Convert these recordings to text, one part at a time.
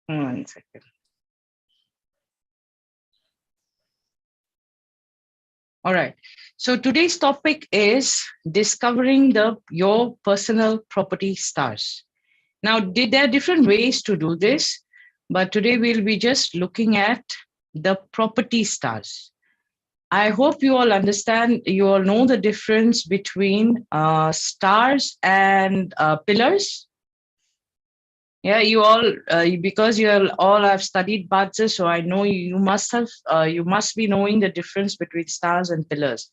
One second. All right. So today's topic is discovering your personal property stars. Now, there are different ways to do this, but today we'll be just looking at the property stars. I hope you all understand, you all know the difference between stars and pillars. Yeah, you all, because all have studied Bhadza, so I know you must be knowing the difference between stars and pillars.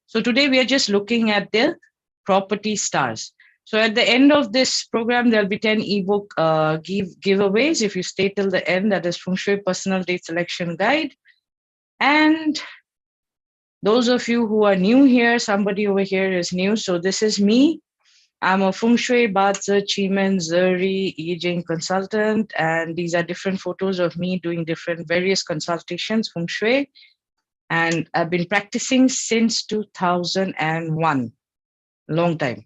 So today we are just looking at the property stars. So at the end of this program, there'll be 10 ebook giveaways. If you stay till the end, that is Feng Shui Personal Date Selection Guide. And those of you who are new here, somebody over here is new. So this is me. I'm a Feng Shui, Bhadza, Chimen, Zeri, I Ching consultant. And these are different photos of me doing various consultations, Feng Shui. And I've been practicing since 2001, long time.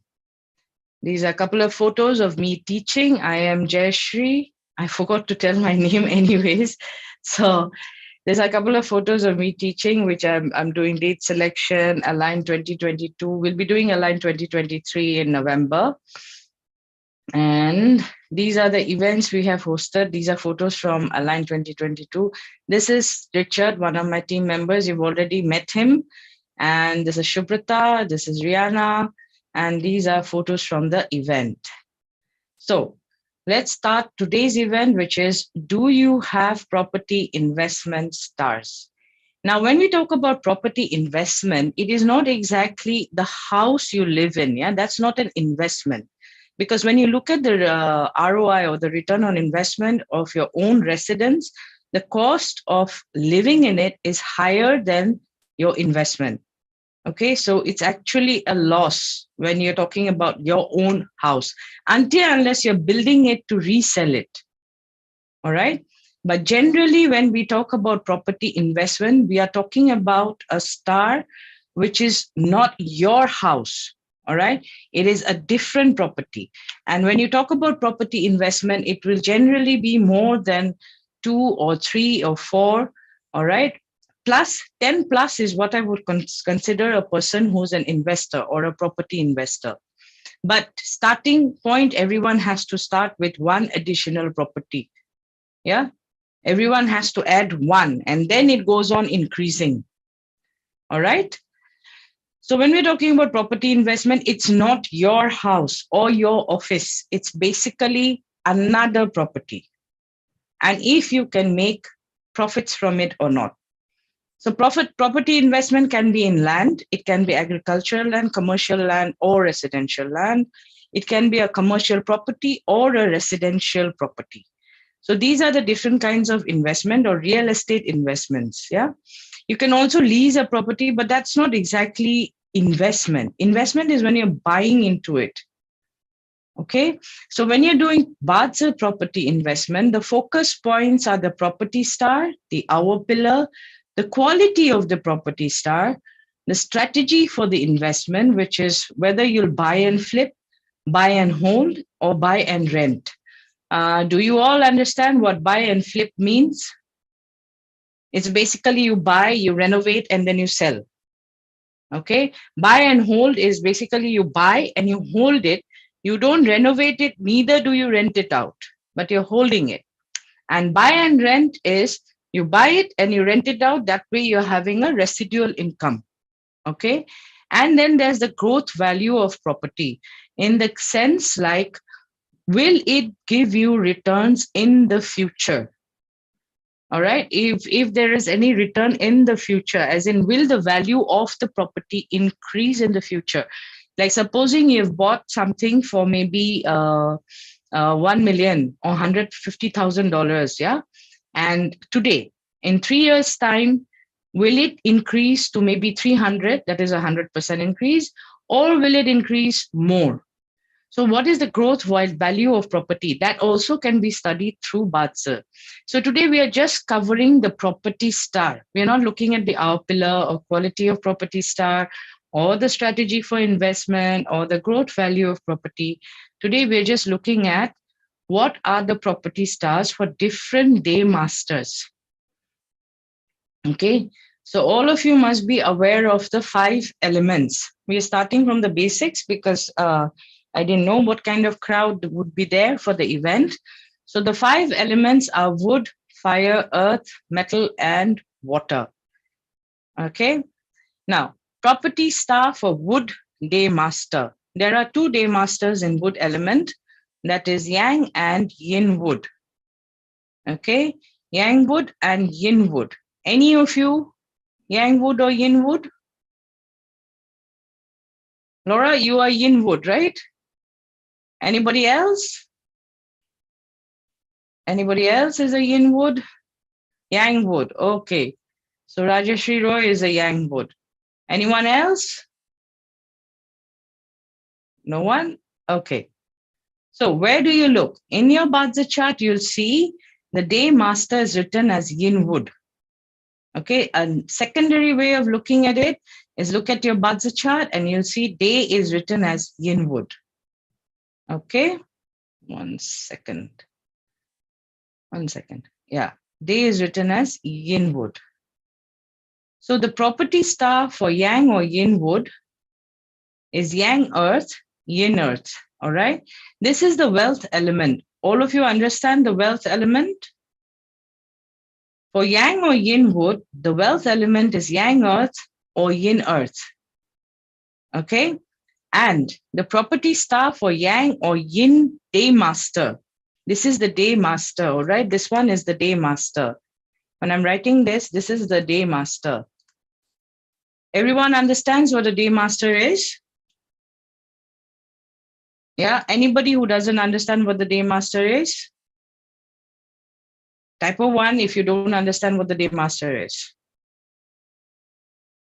These are a couple of photos of me teaching. I am Jayashri. I forgot to tell my name anyways. So there's a couple of photos of me teaching, which I'm doing date selection, Align 2022. We'll be doing Align 2023 in November. And these are the events we have hosted. These are photos from Align 2022. This is Richard, one of my team members. You've already met him. And this is Shubrata, this is Rihanna, and these are photos from the event. So let's start today's event, which is, do you have property investment stars? Now, when we talk about property investment, it is not exactly the house you live in. Yeah, that's not an investment. Because when you look at the ROI or the return on investment of your own residence, the cost of living in it is higher than your investment. Okay, so it's actually a loss when you're talking about your own house, unless you're building it to resell it. All right. But generally, when we talk about property investment, we are talking about a star which is not your house. All right. It is a different property. And when you talk about property investment, it will generally be more than 2 or 3 or 4. All right. Plus 10 plus is what I would consider a person who's an investor or a property investor. But starting point, everyone has to start with one additional property. Yeah. Everyone has to add one, and then it goes on increasing. All right. So when we're talking about property investment, it's not your house or your office. It's basically another property. And if you can make profits from it or not. So property investment can be in land. It can be agricultural land, commercial land, or residential land. It can be a commercial property or a residential property. So these are the different kinds of investment or real estate investments. Yeah. You can also lease a property, but that's not exactly investment. Investment is when you're buying into it. Okay. So when you're doing Bhadza property investment, the focus points are the property star, the hour pillar, the quality of the property star, the strategy for the investment, which is whether you'll buy and flip, buy and hold, or buy and rent. Do you all understand what buy and flip means? It's basically you buy, you renovate, and then you sell. Okay. Buy and hold is basically you buy and you hold it. You don't renovate it, neither do you rent it out, but you're holding it. And buy and rent is you buy it and you rent it out. That way you're having a residual income. Okay. And then there's the growth value of property in the sense like, will it give you returns in the future? All right. If there is any return in the future, as in, will the value of the property increase in the future? Like supposing you've bought something for maybe 1 million or $150,000. Yeah. And today, in 3 years' time, will it increase to maybe 300? That is 100% increase, or will it increase more? So what is the growth value of property? That also can be studied through Bhadza. So today we are just covering the property star. We are not looking at the hour pillar or quality of property star or the strategy for investment or the growth value of property. Today we're just looking at what are the property stars for different day masters. Okay, so all of you must be aware of the 5 elements. We are starting from the basics because I didn't know what kind of crowd would be there for the event. So the 5 elements are wood, fire, earth, metal, and water. Okay, now property star for wood day master. There are 2 day masters in wood element, that is yang and yin wood. Okay, yang wood and yin wood. Any of you yang wood or yin wood? Laura, you are yin wood, right? Anybody else? Anybody else is a yin wood? Yang wood, okay. So Rajashri Roy is a yang wood. Anyone else? No one? Okay. So where do you look? In your Badza chart, you'll see the day master is written as yin wood. Okay, a secondary way of looking at it is look at your Badza chart and you'll see day is written as yin wood. Okay, 1 second. 1 second. Yeah, day is written as yin wood. So the property star for yang or yin wood is yang earth, yin earth. All right. This is the wealth element. All of you understand the wealth element? For yang or yin wood, the wealth element is yang earth or yin earth. Okay. And the property star for yang or yin day master. This is the day master. All right. This one is the day master. When I'm writing this, this is the day master. Everyone understands what a day master is? Yeah, anybody who doesn't understand what the day master is? Type of 1 if you don't understand what the day master is.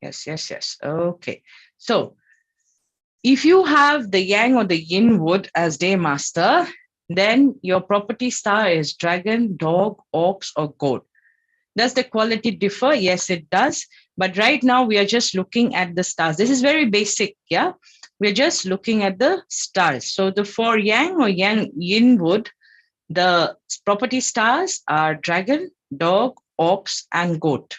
Yes, yes, yes. Okay. So if you have the yang or the yin wood as day master, then your property star is dragon, dog, ox, or goat. Does the quality differ? Yes, it does. But right now we are just looking at the stars. This is very basic, yeah? We're just looking at the stars. So the for yang or yang yin wood, the property stars are dragon, dog, ox, and goat.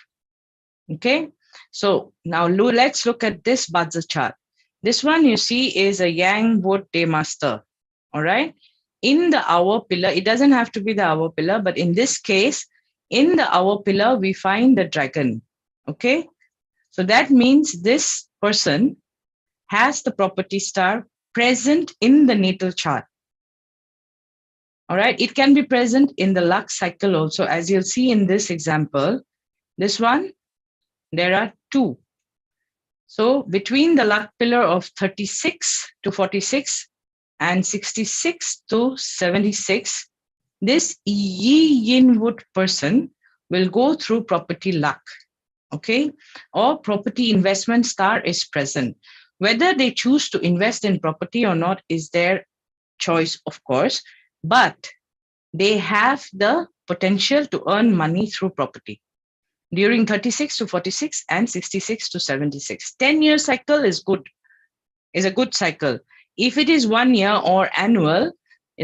Okay, so now let's look at this Badza chart. This one you see is a yang wood day master. All right, in the hour pillar, it doesn't have to be the hour pillar, but in this case, in the hour pillar, we find the dragon. Okay, so that means this person has the property star present in the natal chart. All right, it can be present in the luck cycle also, as you'll see in this example. This one, there are 2. So between the luck pillar of 36 to 46 and 66 to 76, this Yi Yin Wood person will go through property luck, okay? Or property investment star is present. Whether they choose to invest in property or not is their choice, of course, but they have the potential to earn money through property during 36 to 46 and 66 to 76. 10-year cycle is good, is a good cycle. If it is 1 year or annual,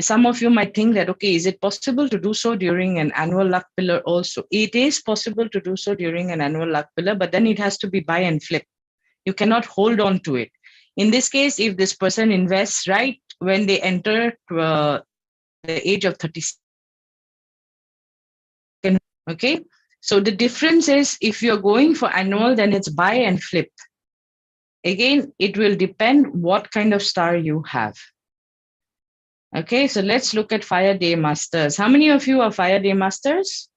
some of you might think that, okay, is it possible to do so during an annual luck pillar also? It is possible to do so during an annual luck pillar, but then it has to be buy and flip. You cannot hold on to it. In this case, if this person invests right when they enter the age of 36, okay? So the difference is if you're going for annual, then it's buy and flip. Again, it will depend what kind of star you have. Okay, so let's look at Fire Day Masters. How many of you are Fire Day Masters?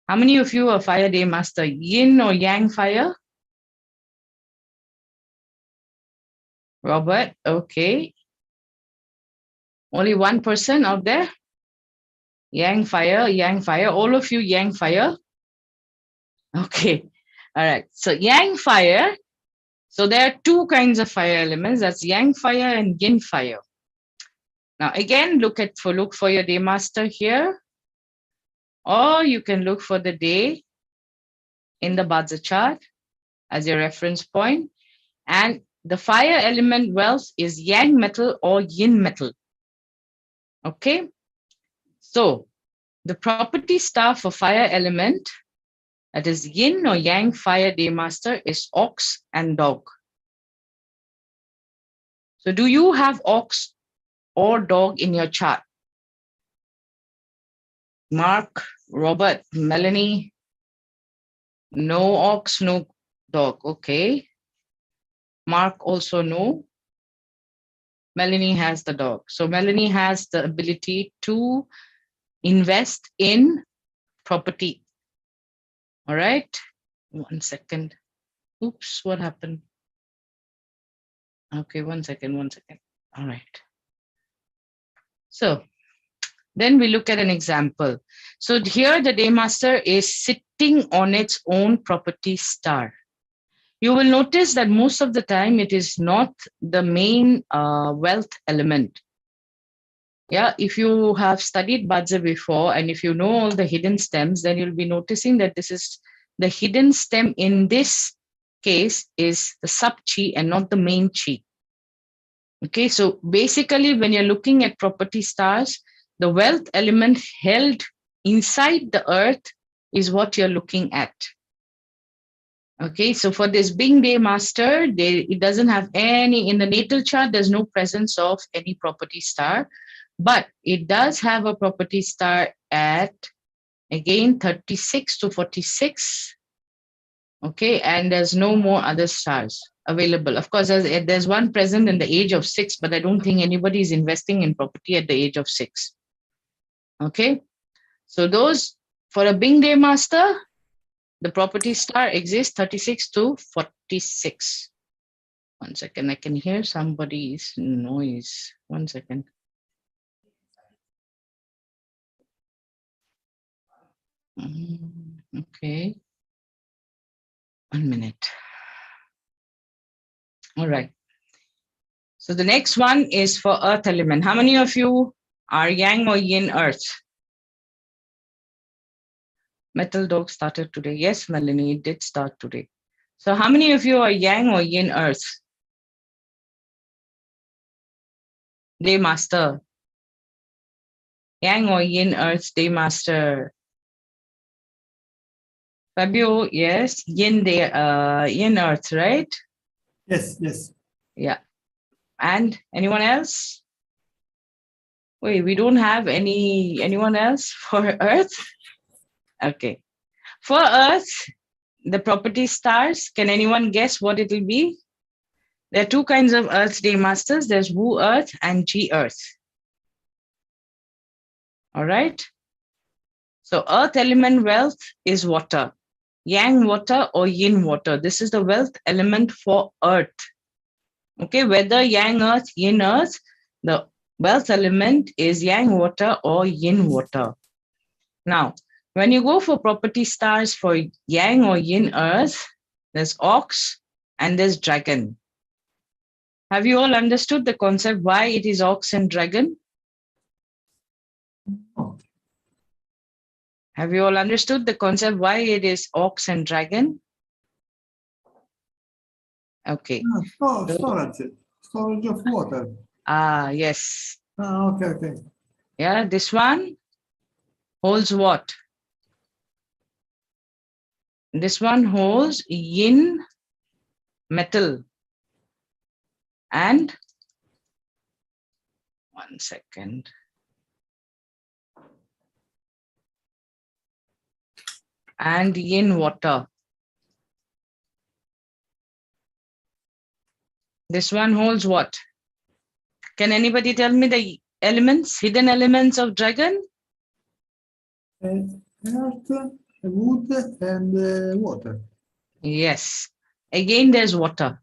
How many of you are Fire Day Master? Yin or Yang Fire? Robert, okay. Only one person out there? Yang Fire, all of you Yang Fire? Okay, all right. So Yang Fire, so there are 2 kinds of fire elements, that's Yang Fire and Yin Fire. Now again, look for your day master here, or you can look for the day in the Badza chart as your reference point. And The fire element wealth is yang metal or yin metal. Okay. So the property star for fire element, that is yin or yang fire day master, is ox and dog. So do you have ox or dog in your chart? Mark, Robert, Melanie? No ox, no dog. Okay. Mark also no. Melanie has the dog. So Melanie has the ability to invest in property. All right. 1 second. Oops, what happened? Okay, 1 second, 1 second. All right. So then we look at an example. So here the day master is sitting on its own property star. You will notice that most of the time it is not the main wealth element. Yeah, if you have studied Bajra before and if you know all the hidden stems, then you'll be noticing that this is the hidden stem in this case is the sub chi and not the main chi. Okay, so basically when you're looking at property stars, the wealth element held inside the earth is what you're looking at. Okay, so for this Bing Day Master, it doesn't have any, in the natal chart, there's no presence of any property star, but it does have a property star at, again, 36 to 46. Okay, and there's no more other stars available. Of course, there's one present in the age of 6, but I don't think anybody is investing in property at the age of 6. Okay, so those, for a Bing Day Master, the property star exists 36 to 46. 1 second, I can hear somebody's noise. 1 second. Okay. 1 minute. All right. So the next one is for earth element. How many of you are yang or yin earth? Metal dog started today. Yes, Melanie, it did start today. So how many of you are yang or yin earth? Day master. Yang or yin earth day master. Fabio, yes. Yin earth, right? Yes, yes. Yeah. And anyone else? Wait, we don't have anyone else for earth? Okay. For earth, the property stars, can anyone guess what it will be? There are two kinds of earth day masters. There's Wu earth and Ji earth. All right. So earth element wealth is water. Yang water or yin water. This is the wealth element for earth. Okay, whether yang earth, yin earth, the wealth element is yang water or yin water. Now, when you go for property stars for yang or yin earth, there's ox and there's dragon. Have you all understood the concept why it is ox and dragon? Oh. Have you all understood the concept why it is ox and dragon? Okay. Storage of water. Ah, yes. Okay, okay. Yeah, this one holds what? This one holds yin metal. And 1 second. And yin water. This one holds what? Can anybody tell me the elements, hidden elements of dragon? Earth, wood, and water. Yes. Again, there's water.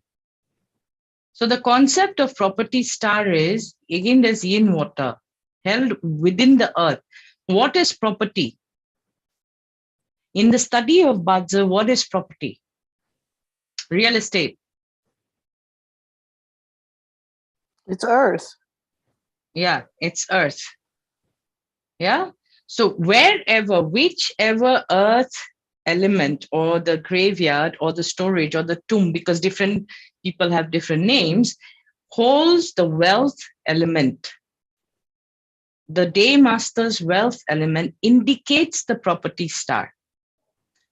So the concept of property star is, again, there's yin water held within the earth. What is property? In the study of Bajra, what is property? Real estate. It's earth. Yeah, it's earth. Yeah. So wherever, whichever earth element or the graveyard or the storage or the tomb, because different people have different names, holds the wealth element. The day master's wealth element indicates the property star.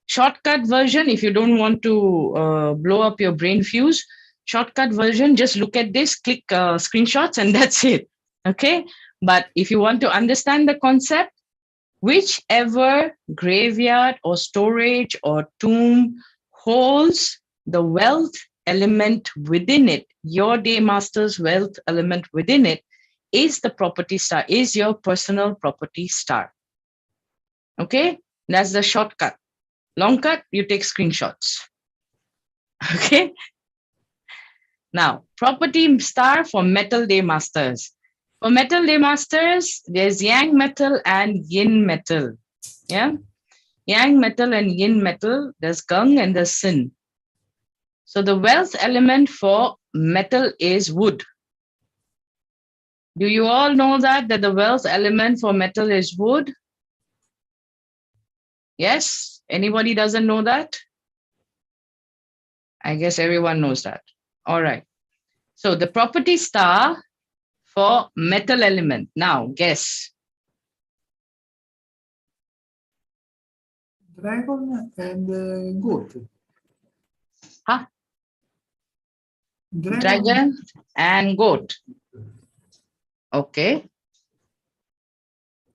Shortcut version, if you don't want to blow up your brain fuse, shortcut version, just look at this, click screenshots, and that's it. Okay. But if you want to understand the concept, whichever graveyard or storage or tomb holds the wealth element within it, your day master's wealth element within it, is the property star, is your personal property star. Okay, that's the shortcut. Long cut, you take screenshots. Okay. Now, property star for metal day masters. For metal day masters, there's yang metal and yin metal. Yeah, yang metal and yin metal, there's gung and there's sin. So the wealth element for metal is wood. Do you all know that the wealth element for metal is wood? Yes? Anybody doesn't know that? I guess everyone knows that. All right. So the property star for metal element. Now, guess. Dragon and goat. Huh? Dragon. And goat. Okay.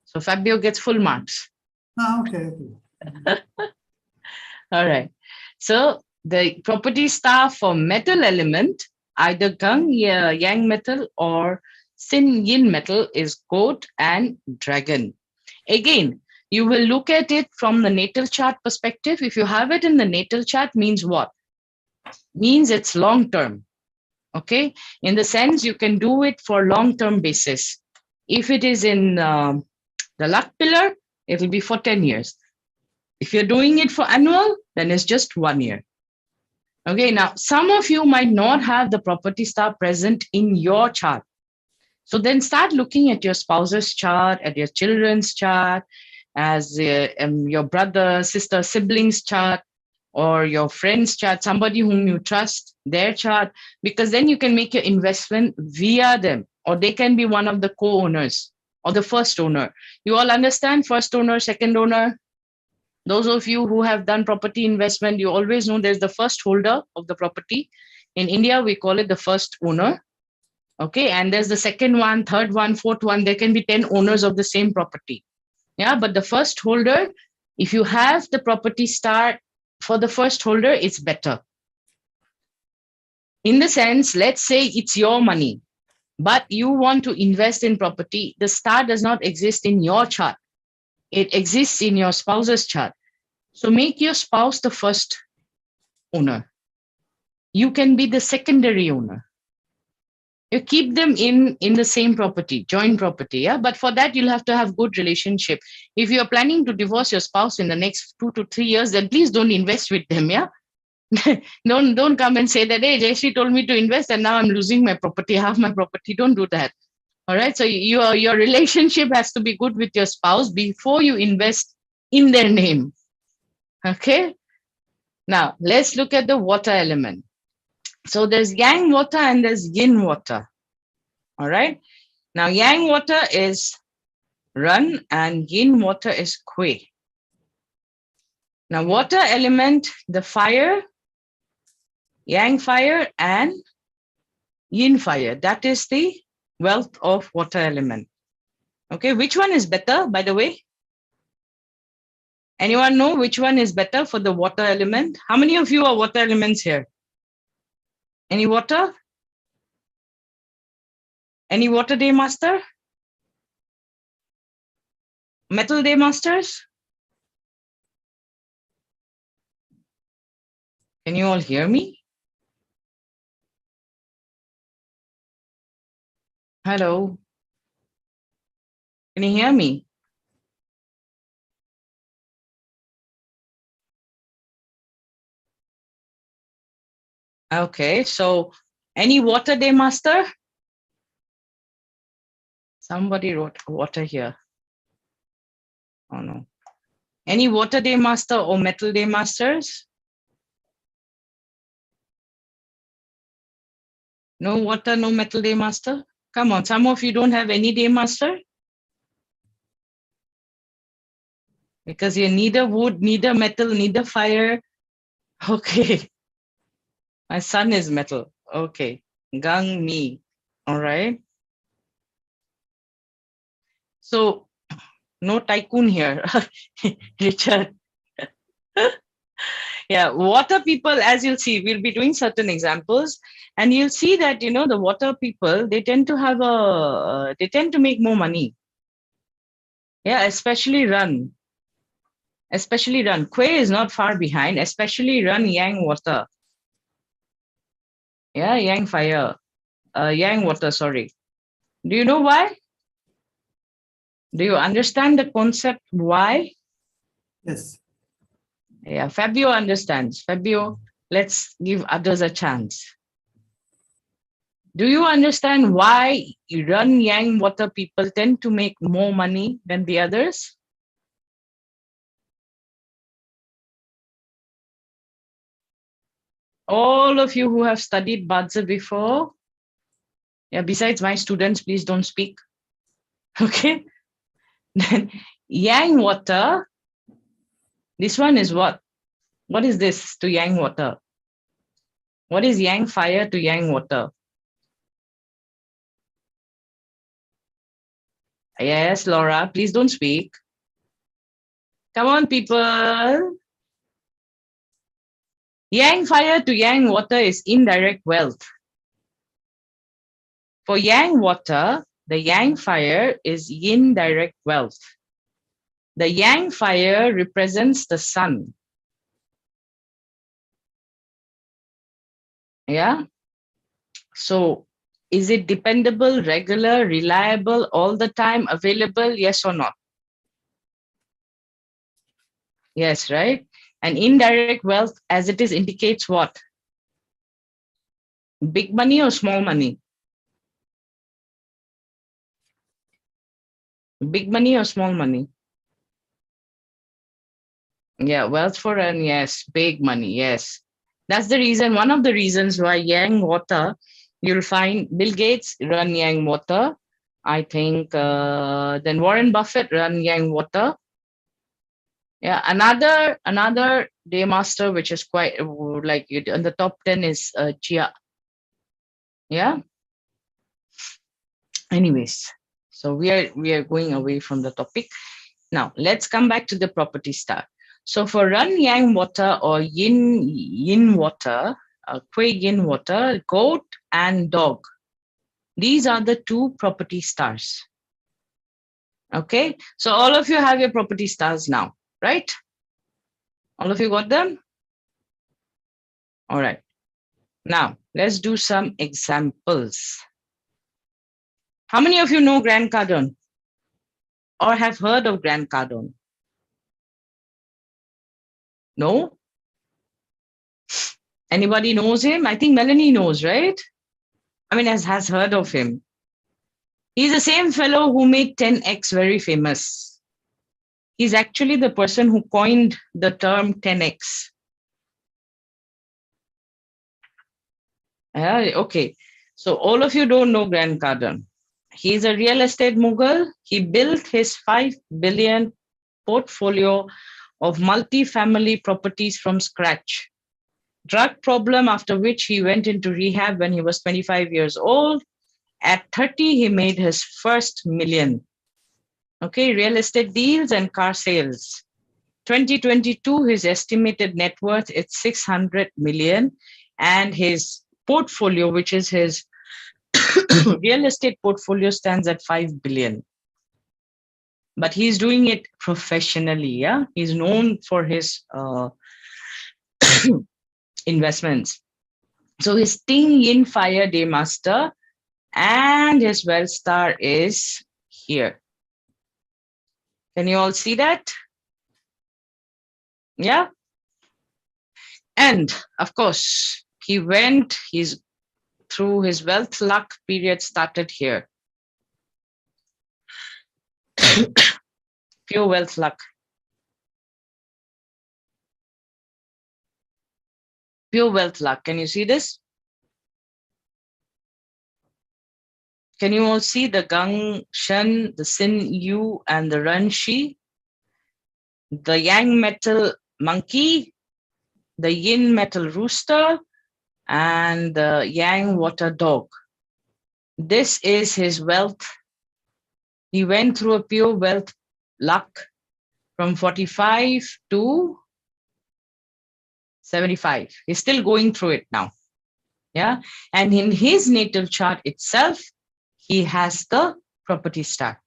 So Fabio gets full marks. Ah, okay. All right. So the property star for metal element, either gung, yang metal, or sin yin metal, is goat and dragon. Again, you will look at it from the natal chart perspective. If you have it in the natal chart, means what? Means it's long term. Okay, in the sense you can do it for long-term basis. If it is in the luck pillar, it will be for 10 years. If you're doing it for annual, then it's just 1 year. Okay, now some of you might not have the property star present in your chart. So then start looking at your spouse's chart, at your children's chart, as your brother, sister, siblings chart, or your friend's chart, somebody whom you trust, their chart, because then you can make your investment via them, or they can be one of the co-owners or the first owner. You all understand first owner, second owner? Those of you who have done property investment, you always know there's the first holder of the property. In India, we call it the first owner. Okay, and there's the second one, third one, fourth one. There can be 10 owners of the same property. Yeah, but the first holder, if you have the property star for the first holder, it's better. In the sense, let's say it's your money, but you want to invest in property. The star does not exist in your chart. It exists in your spouse's chart. So make your spouse the first owner. You can be the secondary owner. You keep them in the same property, joint property. Yeah, but for that, you'll have to have good relationship. If you're planning to divorce your spouse in the next 2 to 3 years, then please don't invest with them. Yeah. don't come and say that, hey, Jayashree told me to invest and now I'm losing my property, half my property. Don't do that. All right. So your relationship has to be good with your spouse before you invest in their name. Okay. Now let's look at the water element. So there's yang water and there's yin water. All right. Now yang water is run and yin water is kwe. Now water element, the fire, yang fire and yin fire. That is the wealth of water element. Okay, which one is better, by the way? Anyone know which one is better for the water element? How many of you are water elements here? Any water? Any water day master? Metal day masters? Can you all hear me? Hello? Can you hear me? Okay, so any water day master? Somebody wrote water here. Oh no. Any water day master or metal day masters? No water, no metal day master? Come on, some of you don't have any day master? Because you're neither wood, neither metal, neither fire. Okay. My son is metal. Okay. Gang me. All right. So no tycoon here, Richard. Yeah, water people, as you'll see, we'll be doing certain examples, and you'll see that, the water people, they tend to make more money. Yeah, especially run. Quay is not far behind, especially run Yang water. Yeah, Yang fire. Yang water, sorry. Do you know why? Do you understand the concept why? Yes. Yeah, Fabio understands. Fabio, let's give others a chance. Do you understand why run Yang water people tend to make more money than the others? All of you who have studied Badza before, yeah, besides my students, please don't speak. Okay. Then Yang water, this one is what? What is this to Yang water? What is Yang fire to Yang water? Yes, Laura, please don't speak. Come on, people. Yang fire to Yang water is indirect wealth. For Yang water, the Yang fire is indirect wealth. The Yang fire represents the sun. Yeah. So is it dependable, regular, reliable, all the time, available? Yes or not? Yes, right? And indirect wealth as it is indicates what? Big money or small money? Big money or small money? Yeah, wealth for run, yes. Big money, yes. That's the reason, one of the reasons why Yang water, you'll find Bill Gates run Yang water. I think then Warren Buffett run Yang water. Yeah, another day master which is quite like in the top 10 is Chia. Yeah. Anyways, so we are going away from the topic. Now let's come back to the property star. So for run Yang water or yin water, Kuei yin water, goat and dog. These are the two property stars. Okay, so all of you have your property stars now, right? All of you got them? All right. Now let's do some examples. How many of you know Grant Cardone or have heard of Grant Cardone? No? Anybody knows him? I think Melanie knows, right? I mean, has heard of him. He's the same fellow who made 10x very famous. He's actually the person who coined the term 10x. Okay, so all of you don't know Grant Cardone. He's a real estate mogul. He built his 5 billion portfolio of multi-family properties from scratch. Drug problem, after which he went into rehab when he was 25 years old. At 30, he made his first million. Okay, real estate deals and car sales. 2022, his estimated net worth is 600 million, and his portfolio, which is his real estate portfolio, stands at 5 billion. But he's doing it professionally. Yeah, he's known for his investments. So his Ting Yin Fire Day Master and his wealth star is here. Can you all see that? Yeah. And of course, he's through his wealth luck period started here. Pure wealth luck. Pure wealth luck. Can you see this? Can you all see the Gang Shen, the Sin Yu, and the Ren Shi? The Yang metal monkey, the Yin metal rooster, and the Yang water dog. This is his wealth. He went through a pure wealth luck from 45 to 75. He's still going through it now. Yeah. And in his natal chart itself, he has the property star.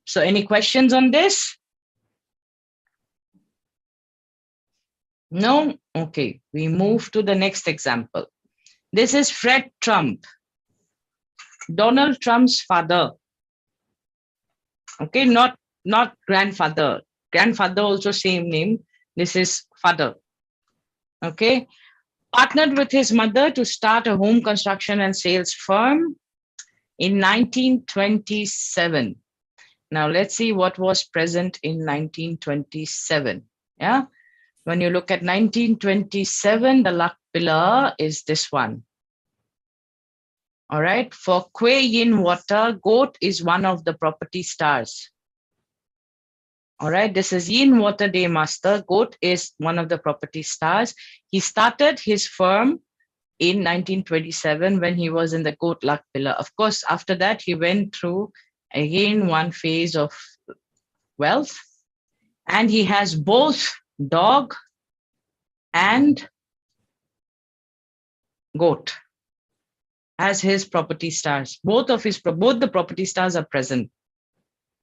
So any questions on this? No? Okay, we move to the next example. This is Fred Trump, Donald Trump's father. Okay, not grandfather. Grandfather also same name. This is father. Okay, partnered with his mother to start a home construction and sales firm in 1927. Now let's see what was present in 1927. Yeah, when you look at 1927, the luck pillar is this one. All right, for Kuei Yin Water, goat is one of the property stars. All right, this is Yin Water Day Master. Goat is one of the property stars. He started his firm in 1927 when he was in the goat luck pillar. Of course, after that, he went through again one phase of wealth, and he has both dog and goat as his property stars. Both the property stars are present.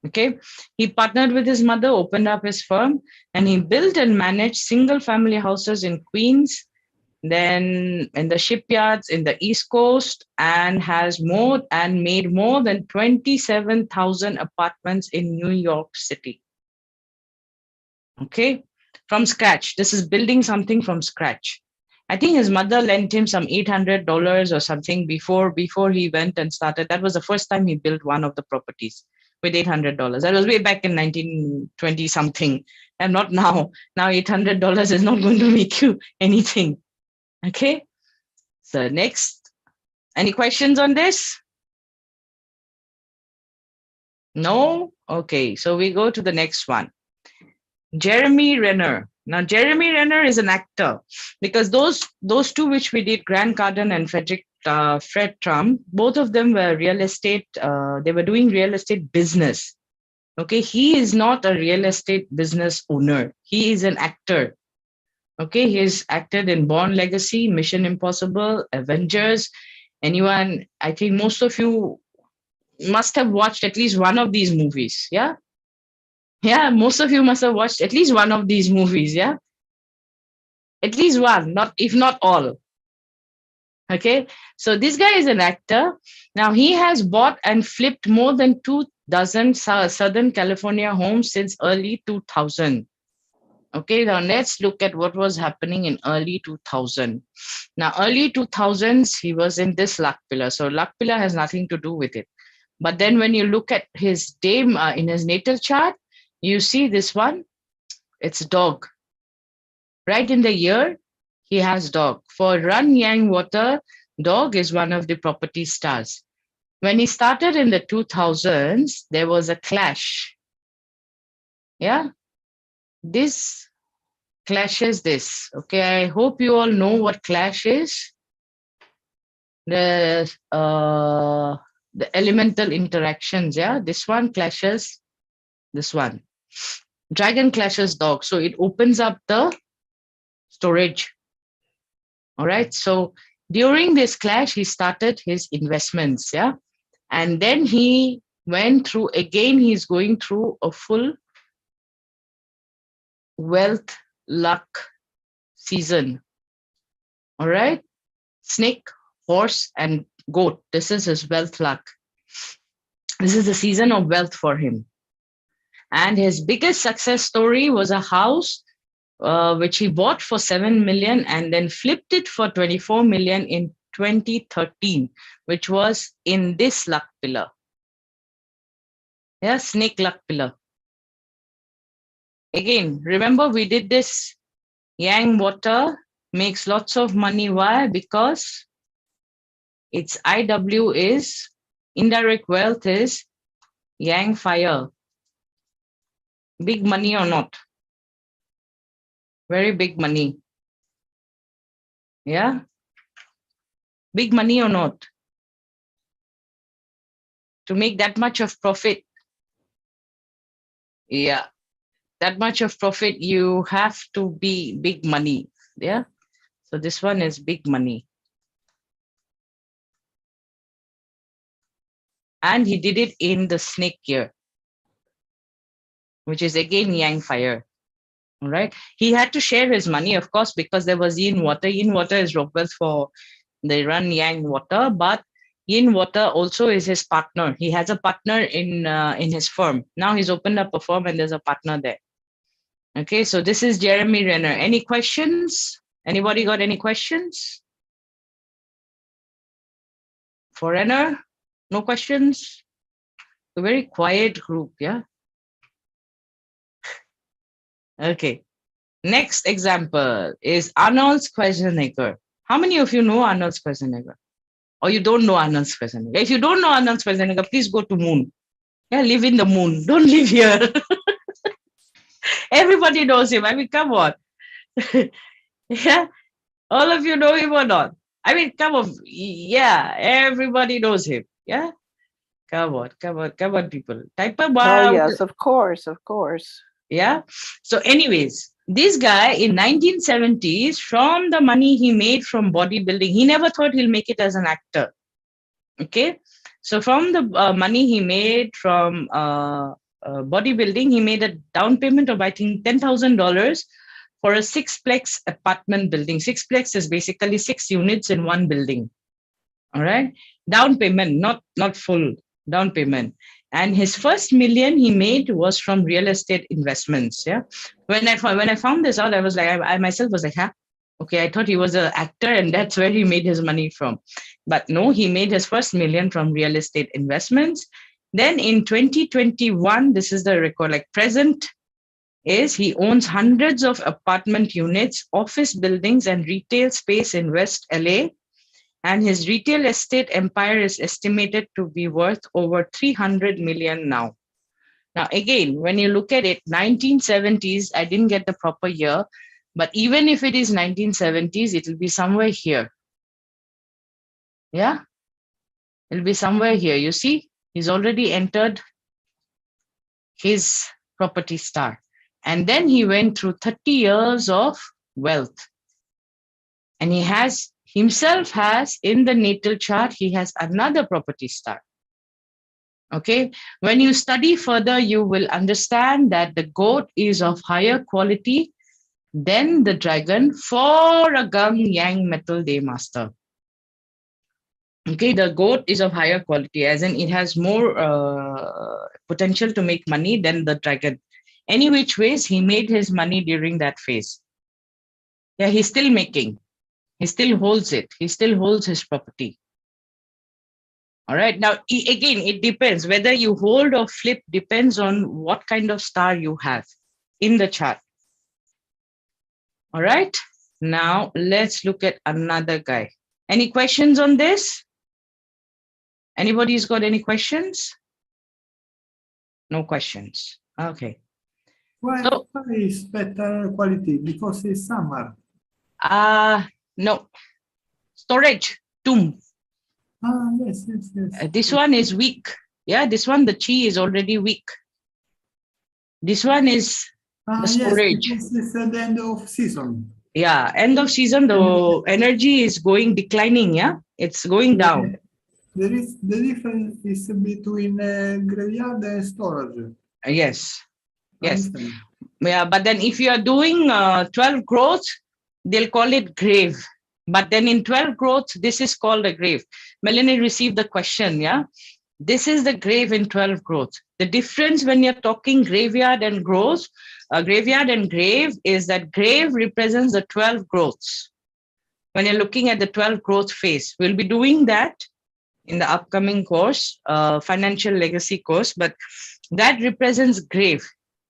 Okay, he partnered with his mother, opened up his firm, and he built and managed single family houses in Queens, then in the shipyards in the East Coast, and has made more than 27,000 apartments in New York City. Okay, from scratch. This is building something from scratch. I think his mother lent him some $800 or something before he went and started. That was the first time he built one of the properties with $800. That was way back in 1920 something, and not now. Now $800 is not going to make you anything. Okay, so next, any questions on this? No? Okay, so we go to the next one. Jeremy Renner. Now, Jeremy Renner is an actor, because those two which we did, Grant Cardone and Fred Trump, both of them were real estate. They were doing real estate business. Okay, he is not a real estate business owner. He is an actor. Okay, he's acted in Born Legacy, Mission Impossible, Avengers. Anyone, I think most of you must have watched at least one of these movies. Yeah. Yeah, most of you must have watched at least one of these movies, yeah? At least one, if not all. Okay, so this guy is an actor. Now he has bought and flipped more than 24 Southern California homes since early 2000. Okay, now let's look at what was happening in early 2000. Now, early 2000s, he was in this luck pillar. So luck pillar has nothing to do with it. But then when you look at his name in his natal chart, you see this one, it's dog. Right in the year, he has dog. For Run Yang Water, dog is one of the property stars. When he started in the 2000s, there was a clash. Yeah, this clashes this. Okay, I hope you all know what clash is. The elemental interactions, yeah, this one clashes this one. Dragon clashes dog, so it opens up the storage. All right, so during this clash, he started his investments, yeah, and then he went through, again, he's going through a full wealth luck season. All right, snake, horse, and goat, this is his wealth luck. This is the season of wealth for him. And his biggest success story was a house which he bought for 7 million and then flipped it for 24 million in 2013, which was in this luck pillar. Yeah, snake luck pillar. Again, remember we did this. Yang water makes lots of money. Why? Because its IW is indirect wealth is Yang fire. Big money or not? Very big money. Yeah? Big money or not? To make that much of profit. Yeah. That much of profit, you have to be big money. Yeah. So this one is big money. And he did it in the snake year, which is again Yang fire. All right. He had to share his money, of course, because there was Yin water. Yin water is Rockwell's for they run Yang water, but Yin water also is his partner. He has a partner in his firm. Now he's opened up a firm and there's a partner there. Okay, so this is Jeremy Renner. Any questions? Anybody got any questions? For Renner? No questions? A very quiet group, yeah? Okay. Next example is Arnold Schwarzenegger. How many of you know Arnold Schwarzenegger? Or you don't know Arnold Schwarzenegger? If you don't know Arnold Schwarzenegger, please go to moon. Yeah, live in the moon. Don't live here. Everybody knows him. I mean, come on. Yeah, all of you know him or not? I mean, come on. Yeah, everybody knows him. Yeah, come on, people. Type a wow. Oh, yes, of course, of course. Yeah. So anyways, this guy in 1970s, from the money he made from bodybuilding, he never thought he'll make it as an actor. Okay. So from the money he made from bodybuilding, he made a down payment of, I think, $10,000 for a 6-plex apartment building. 6-plex is basically 6 units in one building. All right. Down payment, not full down payment. And his first million he made was from real estate investments. Yeah. When I found this out, I was like, I myself was like, huh? Okay, I thought he was an actor and that's where he made his money from. But no, he made his first million from real estate investments. Then in 2021, this is the record, like present is he owns hundreds of apartment units, office buildings, and retail space in West LA. And his retail estate empire is estimated to be worth over 300 million now. Now, again, when you look at it, 1970s, I didn't get the proper year, but even if it is 1970s, it will be somewhere here. Yeah, it'll be somewhere here. You see, he's already entered his property star. And then he went through 30 years of wealth. And he has himself has in the natal chart, he has another property star. Okay, when you study further, you will understand that the goat is of higher quality than the dragon for a Gung Yang metal day master. Okay, the goat is of higher quality, as in it has more potential to make money than the dragon. Any which ways, he made his money during that phase. Yeah, he's still making. He still holds it. He still holds his property. All right. Now, again, it depends. Whether you hold or flip depends on what kind of star you have in the chart. All right. Now, let's look at another guy. Any questions on this? Anybody's got any questions? No questions. Okay. Why is better quality? Because it's summer. No. Storage, tomb. Yes. This one is weak. Yeah, this one, the chi is already weak. This one is the storage. Yes, it's at the end of season. Yeah, end of season, the energy is declining. Yeah, it's going down. There is the difference is between graveyard and storage. Yes. Yeah, but then if you are doing 12 growth, they'll call it grave. But then in 12 growth, this is called a grave. Melanie received the question, yeah? This is the grave in 12 growth. The difference when you're talking graveyard and growth, graveyard and grave is that grave represents the 12 growths. When you're looking at the 12 growth phase, we'll be doing that in the upcoming course, financial legacy course, but that represents grave.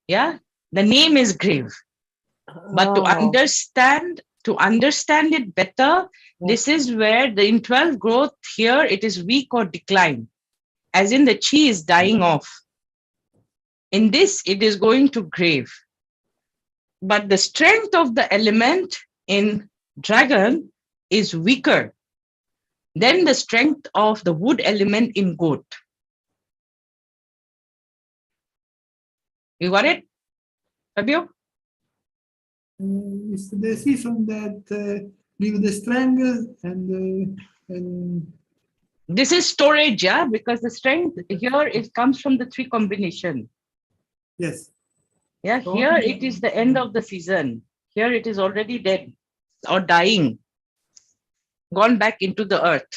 Yeah, The name is grave. But to Oh, understand it better, yes. this is where in 12 growth here, it is weak or decline, as in the chi is dying off. In this, it is going to grave. But the strength of the element in dragon is weaker than the strength of the wood element in goat. You got it, Fabio? It's the season that give the strength and This is storage, yeah, because the strength here, it comes from the 3 combination. yes. Yeah, So, here it is the end of the season. Here it is already dead or dying, gone back into the earth.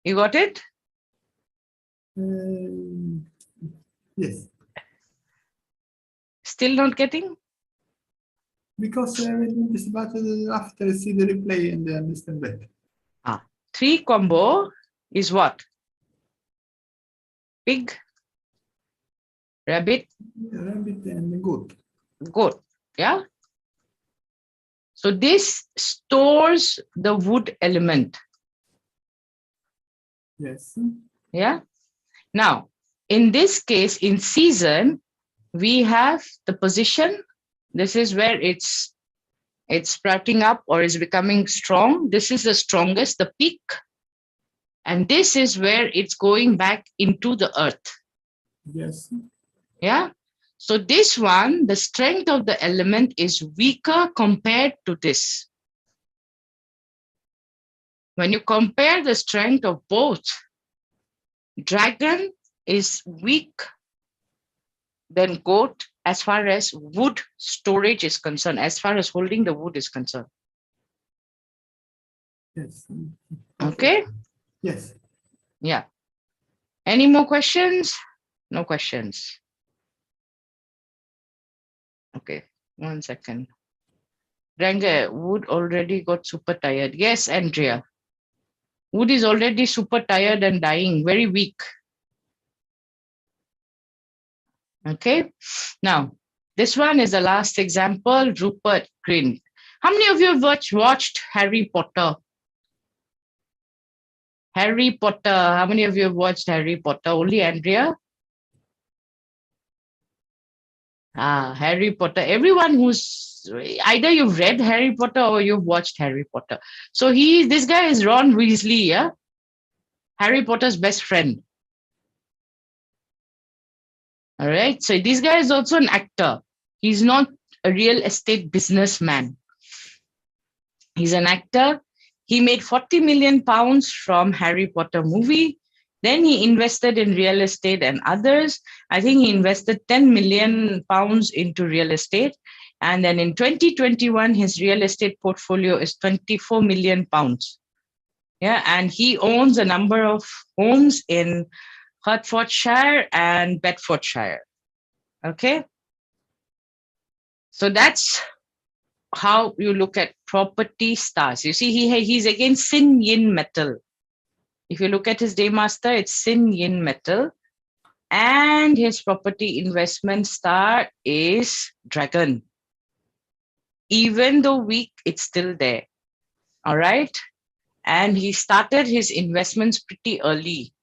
You got it? yes. Still not getting? Because everything is about after see the replay and understand better. 3 combo is what? Pig, rabbit, Rabbit and goat. goat. Yeah. So this stores the wood element. Yes. Yeah. Now, in this case, in season, we have the position. This is where it's sprouting up or is becoming strong. This is the strongest, the peak. And this is where it's going back into the earth. Yes. Yeah. So this one, the strength of the element is weaker compared to this. When you compare the strength of both, dragon is weak than goat as far as wood storage is concerned, as far as holding the wood is concerned. Yes. Okay? Yes. Yeah. Any more questions? No questions. Okay, 1 second. Ranga, wood already got super tired. Yes, Andrea. Wood is already super tired and dying, very weak. Okay, now this one is the last example, Rupert Grint. How many of you have watched Harry Potter? Harry Potter, how many of you have watched Harry Potter? Only Andrea? Harry Potter. Everyone who's either you've read Harry Potter or you've watched Harry Potter. So this guy is Ron Weasley, yeah? Harry Potter's best friend. All right. So this guy is also an actor. He's not a real estate businessman. He's an actor. He made 40 million pounds from Harry Potter movie. Then he invested in real estate and others. I think he invested 10 million pounds into real estate. And then in 2021, his real estate portfolio is 24 million pounds. Yeah. And he owns a number of homes in Hertfordshire and Bedfordshire. Okay. So that's how you look at property stars. You see, he's again Sin Yin metal. If you look at his day master, it's Sin Yin metal. And his property investment star is dragon. Even though weak, it's still there. All right. And he started his investments pretty early.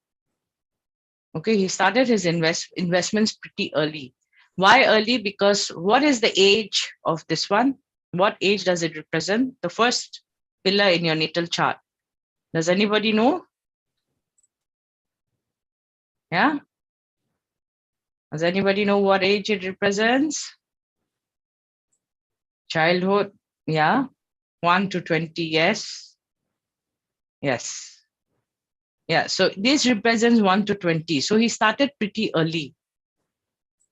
Okay, he started his investments pretty early. Why early? Because what is the age of this one? What age does it represent? The first pillar in your natal chart. Does anybody know? Yeah? Does anybody know what age it represents? Childhood, yeah. 1 to 20, yes. Yes. Yeah, so this represents 1 to 20. So he started pretty early.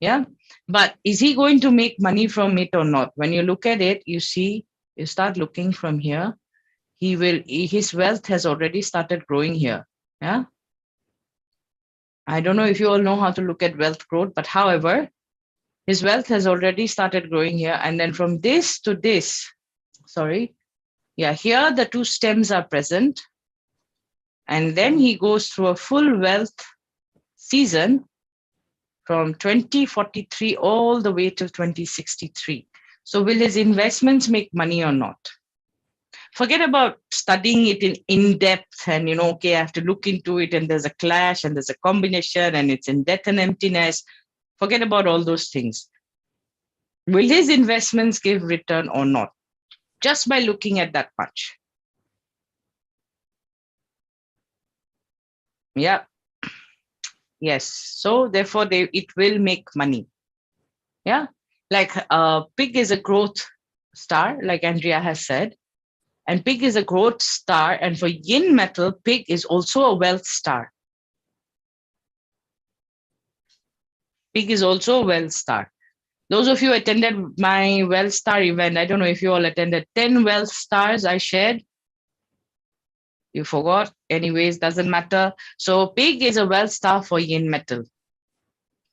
Yeah, but is he going to make money from it or not? When you look at it, you see, you start looking from here, his wealth has already started growing here. Yeah. I don't know if you all know how to look at wealth growth, but however, his wealth has already started growing here. And then from this to this, sorry. Yeah, here the 2 stems are present. And then he goes through a full wealth season from 2043 all the way till 2063. So will his investments make money or not? Forget about studying it in depth and, okay, I have to look into it and there's a clash and there's a combination and it's in death and emptiness. Forget about all those things. Will his investments give return or not? Just by looking at that much. Yeah. Yes. So therefore, it will make money. Yeah. Like pig is a growth star, like Andrea has said. And pig is a growth star. And for yin metal, pig is also a wealth star. Pig is also a wealth star. Those of you attended my wealth star event, I don't know if you all attended 10 wealth stars I shared. You forgot. Anyways, doesn't matter. So pig is a wealth star for yin metal.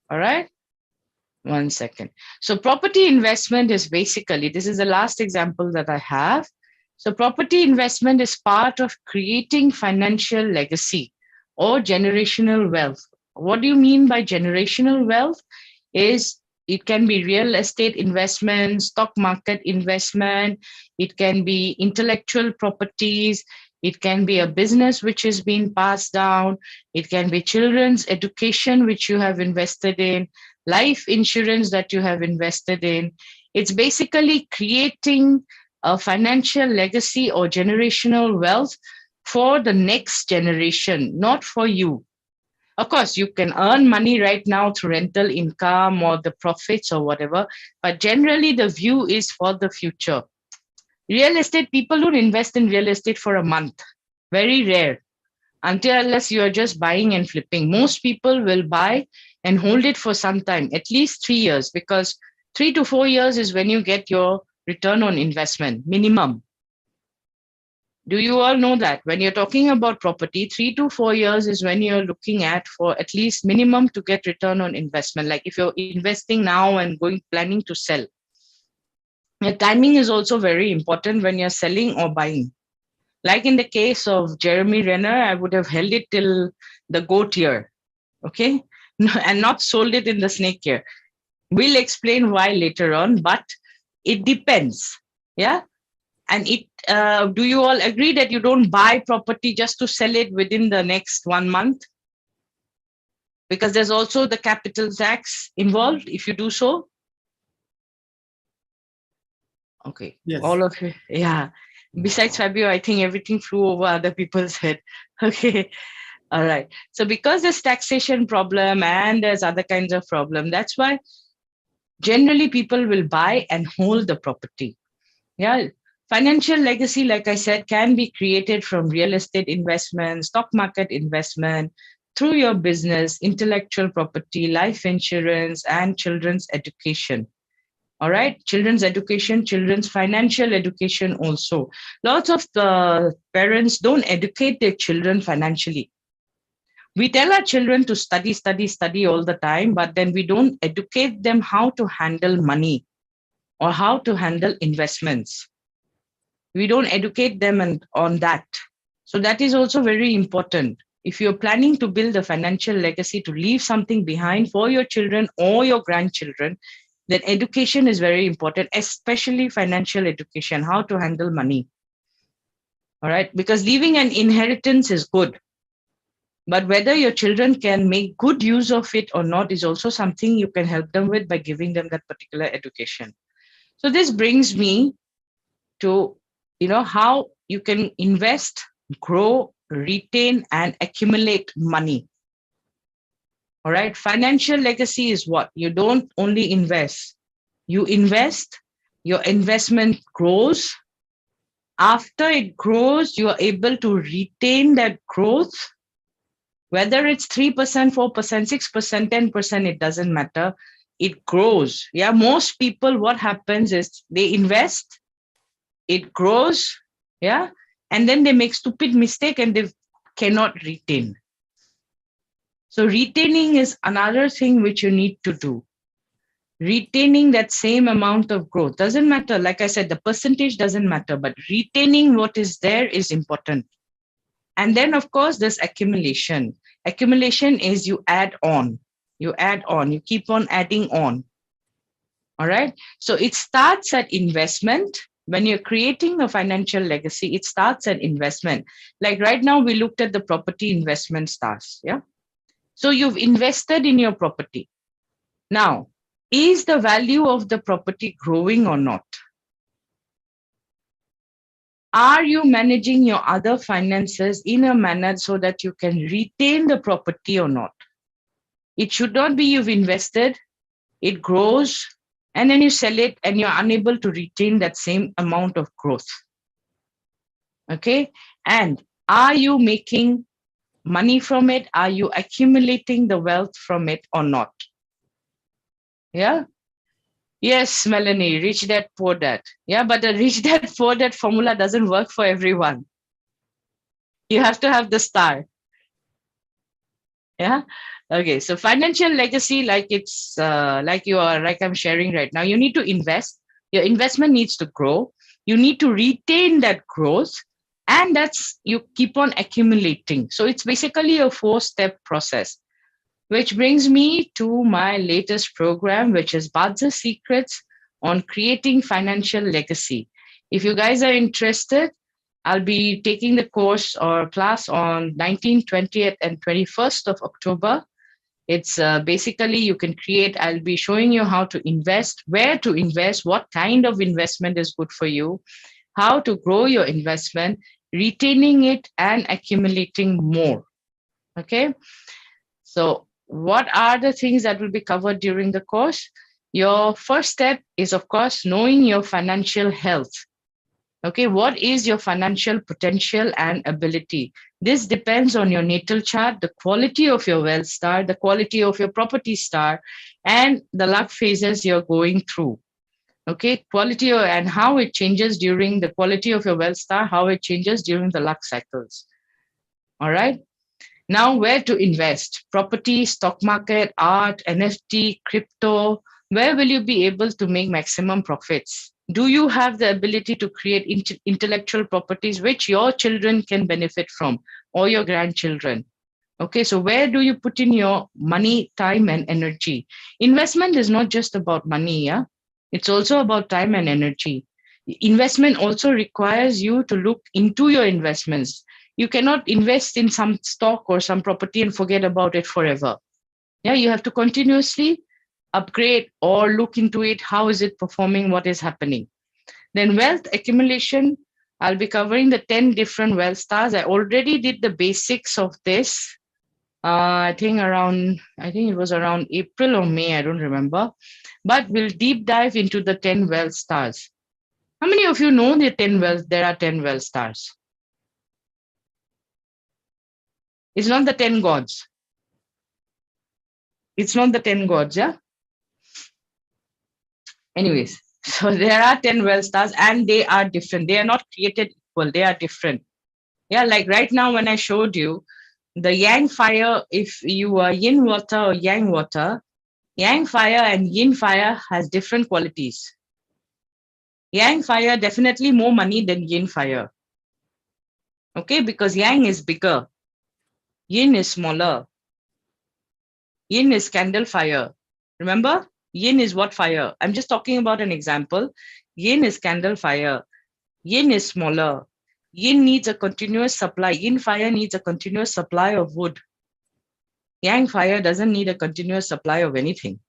All right. 1 second. So property investment is basically, this is the last example that I have. So property investment is part of creating financial legacy or generational wealth. What do you mean by generational wealth? Is it can be real estate investment, stock market investment, it can be intellectual properties, it can be a business which is being passed down, it can be children's education which you have invested in, life insurance that you have invested in. It's basically creating a financial legacy or generational wealth for the next generation, not for you. Of course, you can earn money right now through rental income or the profits or whatever, but generally the view is for the future. Real estate, people don't invest in real estate for a month. Very rare. Unless you are just buying and flipping. Most people will buy and hold it for some time, at least 3 years, because 3 to 4 years is when you get your return on investment, minimum. Do you all know that when you're talking about property, 3 to 4 years is when you're looking at for at least minimum to get return on investment? Like if you're investing now and planning to sell, the timing is also very important when you're selling or buying. Like in the case of Jeremy Renner, I would have held it till the goat year, okay, and not sold it in the snake year. We'll explain why later on, but it depends. Yeah. And do you all agree that you don't buy property just to sell it within the next 1 month? Because there's also the capital tax involved if you do so. Okay. Yes. All of you. Yeah. Besides Fabio, I think everything flew over other people's head. Okay. All right. So because there's taxation problem and there's other kinds of problem, that's why generally people will buy and hold the property. Yeah. Financial legacy, like I said, can be created from real estate investment, stock market investment, through your business, intellectual property, life insurance, and children's education. All right, children's education, children's financial education also. Lots of parents don't educate their children financially. We tell our children to study all the time, but then we don't educate them how to handle money or how to handle investments. We don't educate them on that. So that is also very important. If you're planning to build a financial legacy, to leave something behind for your children or your grandchildren, then education is very important, especially financial education, how to handle money. All right, because leaving an inheritance is good. But whether your children can make good use of it or not is also something you can help them with by giving them that particular education. So this brings me to how you can invest, grow, retain, and accumulate money. All right. Financial legacy is what? You don't only invest. You invest, your investment grows. After it grows, you are able to retain that growth. Whether it's 3%, 4%, 6%, 10%, it doesn't matter. It grows. Yeah. Most people, what happens is they invest, it grows, yeah, and then they make stupid mistake and they cannot retain. So retaining is another thing which you need to do. Retaining that same amount of growth doesn't matter. Like I said, the percentage doesn't matter, but retaining what is there is important. And then, of course, there's accumulation. Accumulation is you add on, you keep on adding on. All right. So it starts at investment. When you're creating a financial legacy, it starts at investment. Like right now, we looked at the property investment stars. Yeah. So you've invested in your property. Now, is the value of the property growing or not? Are you managing your other finances in a manner so that you can retain the property or not? It should not be you've invested, it grows, and then you sell it and you're unable to retain that same amount of growth. Okay. And are you making money from it? Are you accumulating the wealth from it or not? Yeah. Yes, Melanie, rich dad, poor dad. Yeah, but the rich dad, poor dad formula doesn't work for everyone. You have to have the star. Yeah. Okay. So financial legacy, like it's like I'm sharing right now, you need to invest. Your investment needs to grow. You need to retain that growth. And that's you keep on accumulating. So it's basically a 4-step process, which brings me to my latest program, which is Badza Secrets on Creating Financial Legacy. If you guys are interested, I'll be taking the course or class on 19th, 20th, and 21st of October. It's basically you can create, I'll be showing you how to invest, where to invest, what kind of investment is good for you, how to grow your investment, retaining it and accumulating more. Okay. So what are the things that will be covered during the course? Your first step is, of course, knowing your financial health. Okay, what is your financial potential and ability? This depends on your natal chart, the quality of your wealth star, the quality of your property star, and the luck phases you're going through. Okay, quality and how it changes during the quality of your wealth star, how it changes during the luck cycles. All right. Now, where to invest? Property, stock market, art, NFT, crypto. Where will you be able to make maximum profits? Do you have the ability to create intellectual properties which your children can benefit from or your grandchildren? Okay, so where do you put in your money, time, and energy? Investment is not just about money, yeah? It's also about time and energy. Investment also requires you to look into your investments. You cannot invest in some stock or some property and forget about it forever. Yeah, you have to continuously upgrade or look into it. How is it performing? What is happening? Then wealth accumulation. I'll be covering the 10 different wealth stars. I already did the basics of this. I think it was around April or May, I don't remember. But we'll deep dive into the 10 wealth stars. How many of you know there are 10 wealth stars? It's not the 10 gods. It's not the 10 gods, yeah? Anyways, so there are 10 wealth stars and they are different. They are not created equal. They are different. Yeah, like right now when I showed you, the yang fire, if you are yin water or yang water, yang fire and yin fire has different qualities. Yang fire definitely more money than yin fire. Okay, because yang is bigger. Yin is smaller. Yin is candle fire. Remember? Yin is what fire? I'm just talking about an example. Yin is candle fire. Yin is smaller. Yin needs a continuous supply. Yin fire needs a continuous supply of wood. Yang fire doesn't need a continuous supply of anything.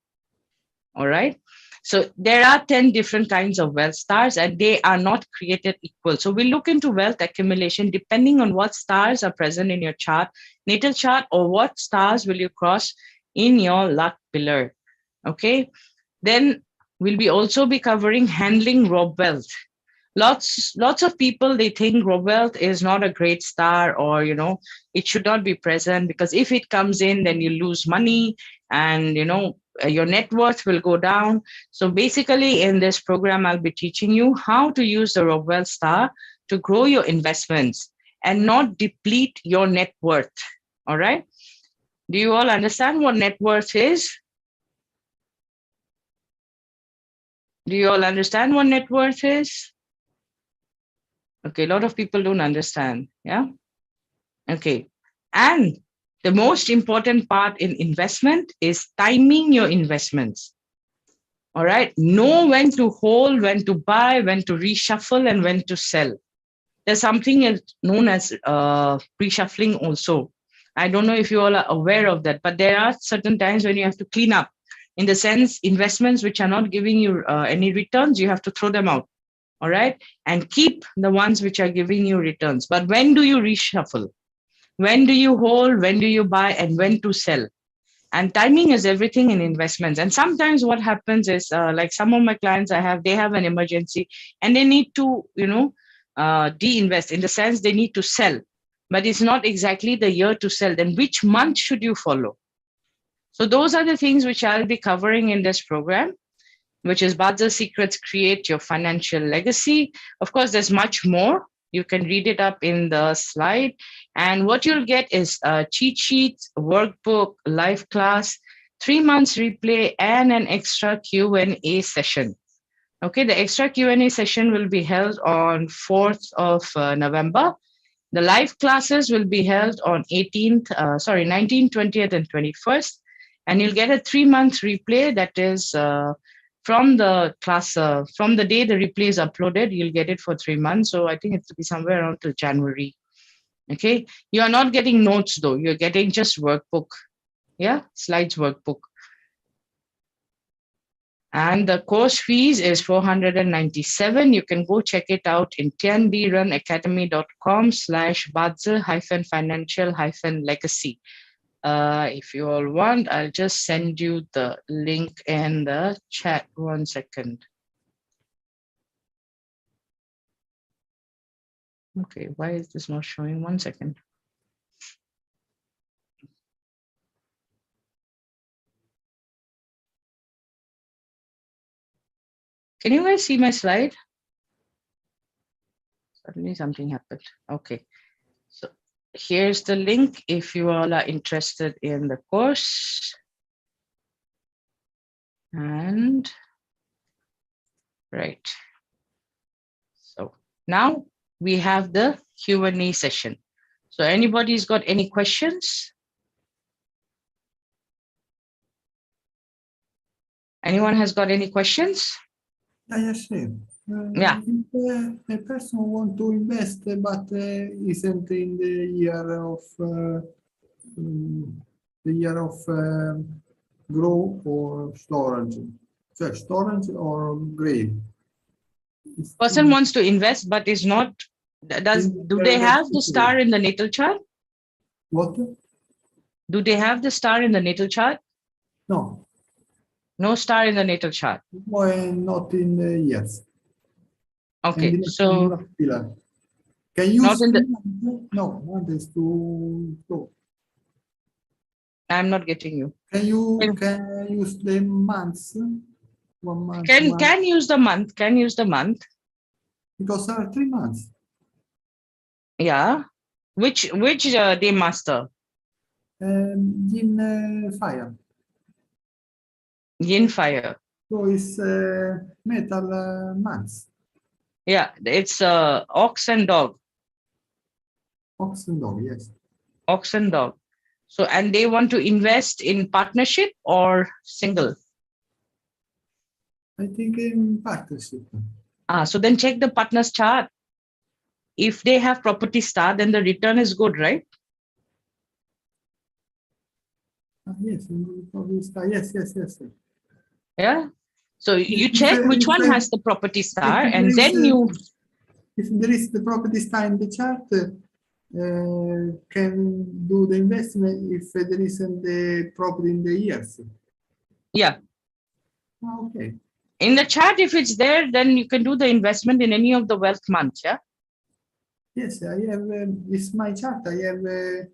All right. So there are 10 different kinds of wealth stars and they are not created equal. So we look into wealth accumulation depending on what stars are present in your chart, natal chart, or what stars will you cross in your luck pillar. Okay. Then we'll also be covering handling raw wealth. Lots of people, they think raw wealth is not a great star, or it should not be present because if it comes in, then you lose money and your net worth will go down. So basically in this program, I'll be teaching you how to use the raw wealth star to grow your investments and not deplete your net worth. All right. Do you all understand what net worth is? Do you all understand what net worth is? Okay, a lot of people don't understand. Yeah. Okay. And The most important part in investment is timing your investments. All right. Know when to hold, when to buy, when to reshuffle, and when to sell. There's something known as reshuffling also. I don't know if you all are aware of that, but there are certain times when you have to clean up. In the sense, investments which are not giving you any returns, you have to throw them out. All right. And keep the ones which are giving you returns. But when do you reshuffle? When do you hold? When do you buy? And when to sell? And timing is everything in investments. And sometimes what happens is like some of my clients they have an emergency and they need to, de-invest, in the sense they need to sell, but it's not exactly the year to sell. Then which month should you follow? So those are the things which I'll be covering in this program, which is Badza Secrets Create Your Financial Legacy. Of course, there's much more. You can read it up in the slide. And what you'll get is cheat sheets, workbook, live class, 3 months replay, and an extra Q&A session. Okay, the extra Q&A session will be held on 4th of November. The live classes will be held on 19th, 20th, and 21st. And you'll get a 3-month replay that is from the class, from the day the replay is uploaded, you'll get it for 3 months. So I think it will be somewhere around till January. Okay, you are not getting notes though. You're getting just workbook. Yeah, slides workbook. And the course fees is 497. You can go check it out in tianbrunacademy.com/badza-financial-legacy. If you all want, I'll just send you the link in the chat. 1 second. Okay, why is this not showing? 1 second. Can you guys see my slide? Suddenly something happened. Okay, so here's the link if you all are interested in the course. And right. So now we have the Q&A session. So anybody's got any questions? Anyone has got any questions? Yes, sir. Yeah. If a person want to invest but isn't in the year of grow or storage, so storage or grave. Person wants to invest but is not. Do they have the star in the natal chart? What? Do they have the star in the natal chart? No. No star in the natal chart. Well, not in the years. Okay, so can you not in the. No, there's to go. I'm not getting you. Can you use the months? 1 month. Can use the month. Can use the month. Because there are 3 months. Yeah. Which day master? In fire. Yin fire. So it's metal months. Yeah, it's ox and dog. Ox and dog, yes. Ox and dog. So, and they want to invest in partnership or single? I think in partnership. So then check the partner's chart. If they have property star, then the return is good, right? Yes, yes. Yeah. So you check which one has the property star, and then you. If there is the property star in the chart, can do the investment if there isn't the property in the years. Yeah. Okay. In the chart, if it's there, then you can do the investment in any of the wealth months. Yeah. Yes, I have. It's my chart. I have a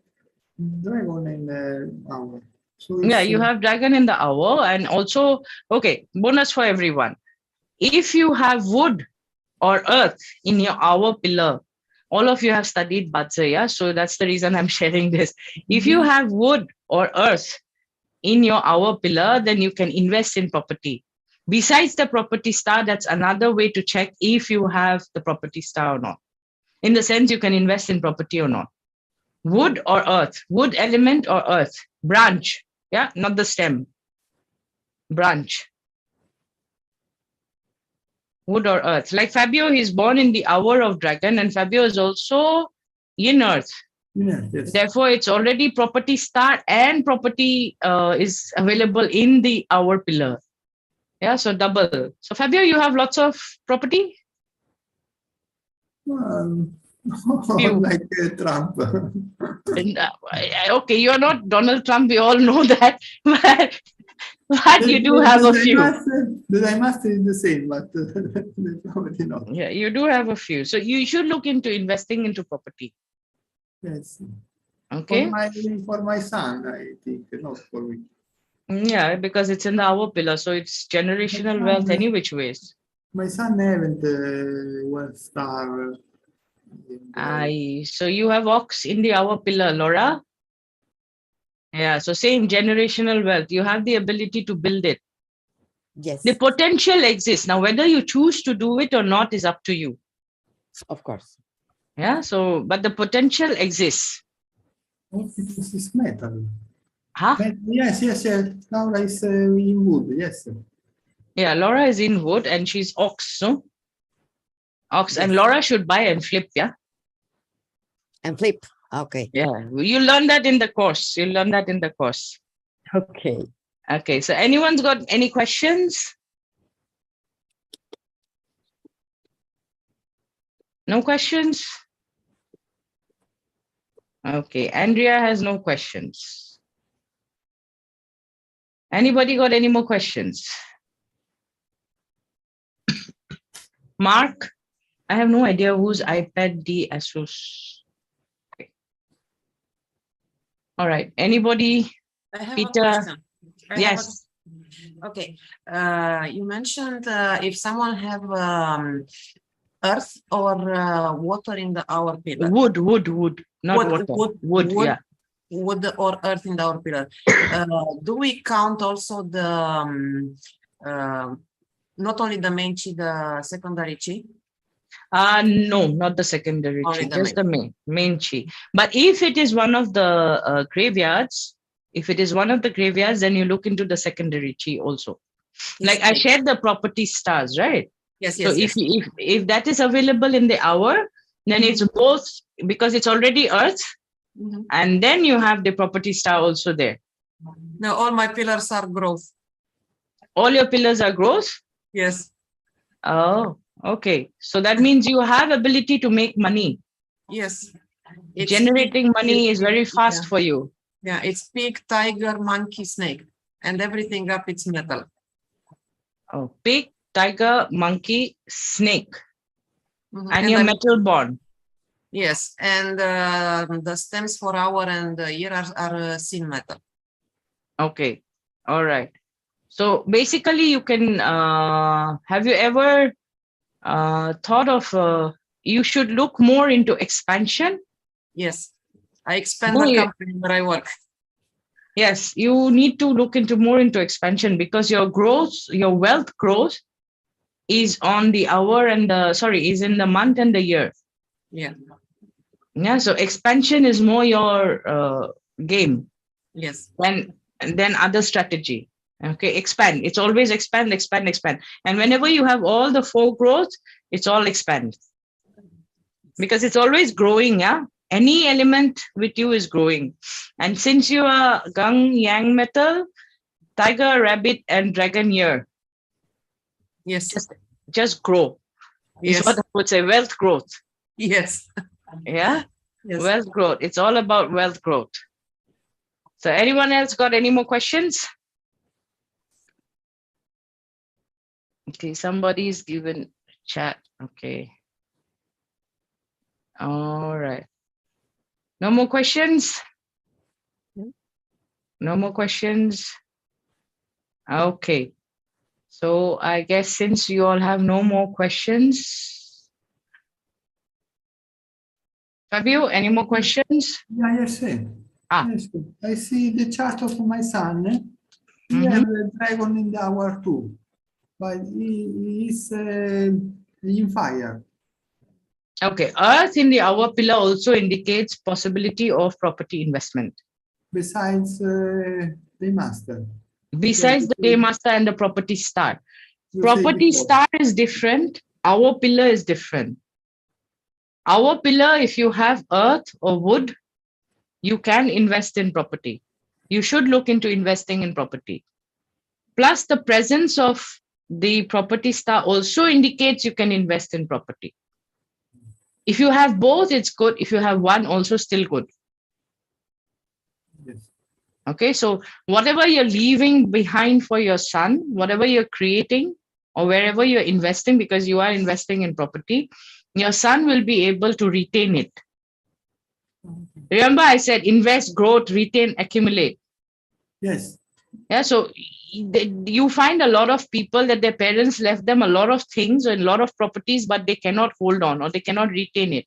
dragon in the hour. So yeah, you have dragon in the hour, and also, okay, bonus for everyone. If you have wood or earth in your hour pillar, all of you have studied Badza, yeah? So that's the reason I'm sharing this. If you have wood or earth in your hour pillar, then you can invest in property. Besides the property star, that's another way to check if you have the property star or not. In the sense, you can invest in property or not. Wood or earth? Wood element or earth? Branch. Yeah, not the stem. Branch. Wood or earth. Like Fabio, he's born in the hour of dragon, and Fabio is also in earth. Yeah, yes. Therefore, it's already property star and property is available in the hour pillar. Yeah, so double. So Fabio, you have lots of property? Few. Like Trump. And, okay, you're not Donald Trump, we all know that, but you do have a few. The diameter is the same, but probably not. Yeah, you do have a few. So you should look into investing into property. Yes. Okay. For my son, I think, not for me. Yeah, because it's in the hour pillar, so it's generational wealth any which ways. My son haven't one star. So you have ox in the hour pillar, Laura. Yeah, so same generational wealth. You have the ability to build it. Yes, The potential exists. Now, whether you choose to do it or not is up to you. of course. Yeah, so, but the potential exists. Oh, this is metal. Huh? Yes. Laura is in wood, yes. Yeah, Laura is in wood and she's ox, no? Ox. And Yes. Laura should buy and flip, yeah? And flip. Okay. Yeah, you learn that in the course. You learn that in the course. Okay. Okay, so anyone's got any questions? No questions? Okay, Andrea has no questions. Anybody got any more questions? Mark, I have no idea whose iPad the Asus. Okay. All right, anybody? I have Peter, a question. Yes. Okay. You mentioned if someone have earth or water in the hour pillar. Wood, not water. Wood, yeah. Wood or earth in the hour pillar. Do we count also the not only the main chi, the secondary chi? No, not the secondary Only chi, the just the main chi. But if it is one of the graveyards, then you look into the secondary chi also. Like I shared the property stars, right? Yes, So if that is available in the hour, then it's both, because it's already earth, and then you have the property star also there. No, all my pillars are growth. All your pillars are growth? Yes. Oh, okay. So that means you have ability to make money. Yes. Generating money is very fast for you. Yeah, it's pig, tiger, monkey, snake, and everything up it's metal. Oh, pig, tiger, monkey, snake, and And your I'm- metal bond. Yes, and the stems for hour and year are sin metal. Okay, all right. So basically, you can. Have you ever thought of? You should look more into expansion. Yes, I expand No, the you- company where I work. Yes, you need to look more into expansion, because your growth, your wealth growth, is on the hour and is in the month and the year. Yeah. Yeah, so expansion is more your game Yes. than other strategy. Okay, expand. It's always expand. And whenever you have all the four growth, it's all expand. Because it's always growing, yeah? Any element with you is growing. And since you are Gang Yang metal, tiger, rabbit, and dragon year, Yes. just grow. Is Yes. what I would say, wealth growth. Yes. Yeah? Yes. Wealth growth. It's all about wealth growth. So anyone else got any more questions? Okay, somebody's given chat. Okay. All right. No more questions? No more questions? Okay. So I guess since you all have no more questions, Fabio, any more questions? Yeah, yes. Yes. I see the chart of my son. He have a dragon in the hour too, but he is in fire. Okay, earth in the hour pillar also indicates possibility of property investment. Besides the master. Besides the day master and the property star. You said Property before. star is different. Hour pillar is different. Hour pillar, if you have earth or wood, you can invest in property. You should look into investing in property. Plus, the presence of the property star also indicates you can invest in property. If you have both, it's good. If you have one, also still good. Yes. Okay, so whatever you're leaving behind for your son, whatever you're creating, or wherever you're investing, because you are investing in property, your son will be able to retain it. Remember, I said invest, growth, retain, accumulate. Yes. Yeah, so you find a lot of people that their parents left them a lot of things and a lot of properties, but they cannot hold on or they cannot retain it.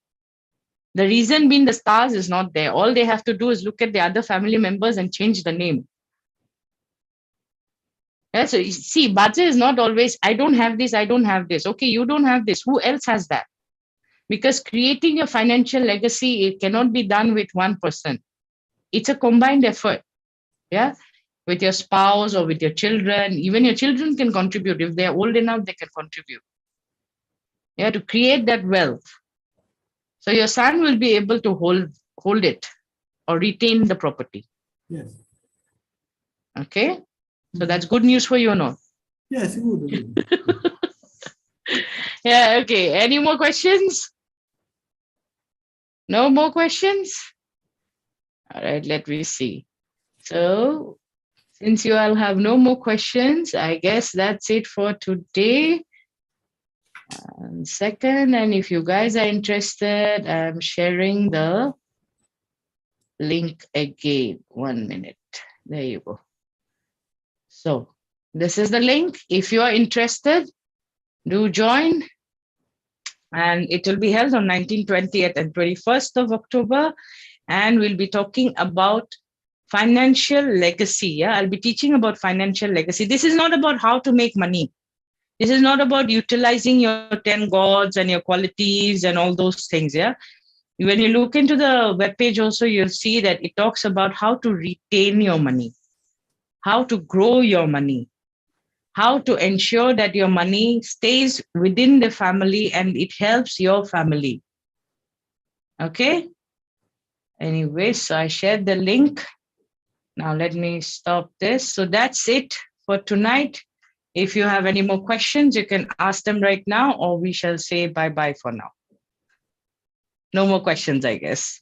The reason being the stars is not there. All they have to do is look at the other family members and change the name. Yeah, so you see, budget is not always, I don't have this, I don't have this. Okay, you don't have this. Who else has that? Because creating a financial legacy, it cannot be done with one person. It's a combined effort. Yeah, with your spouse or with your children. Even your children can contribute. If they're old enough, they can contribute. Yeah, to create that wealth. So your son will be able to hold it or retain the property. Yes. Okay. So that's good news for you or not? Yes, good. Yeah, okay. Any more questions? No more questions? All right, let me see. So since you all have no more questions, I guess that's it for today. Second, and if you guys are interested, I'm sharing the link again. 1 minute. There you go. So this is the link. If you are interested, do join. And it will be held on 19th, 20th, and 21st of October. And we'll be talking about financial legacy. Yeah, I'll be teaching about financial legacy. This is not about how to make money. This is not about utilizing your 10 gods and your qualities and all those things. Yeah. When you look into the webpage also, you'll see that it talks about how to retain your money, how to grow your money, how to ensure that your money stays within the family and it helps your family. Okay. Anyway, so I shared the link. Now let me stop this. So that's it for tonight. If you have any more questions, you can ask them right now, or we shall say bye-bye for now. No more questions, I guess.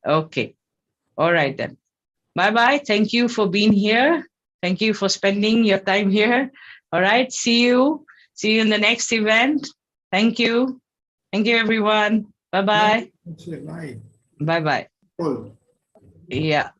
Okay. All right then. Bye-bye. Thank you for being here. Thank you for spending your time here. All right. See you. See you in the next event. Thank you. Thank you, everyone. Bye-bye. Bye. Bye-bye. All. Yeah.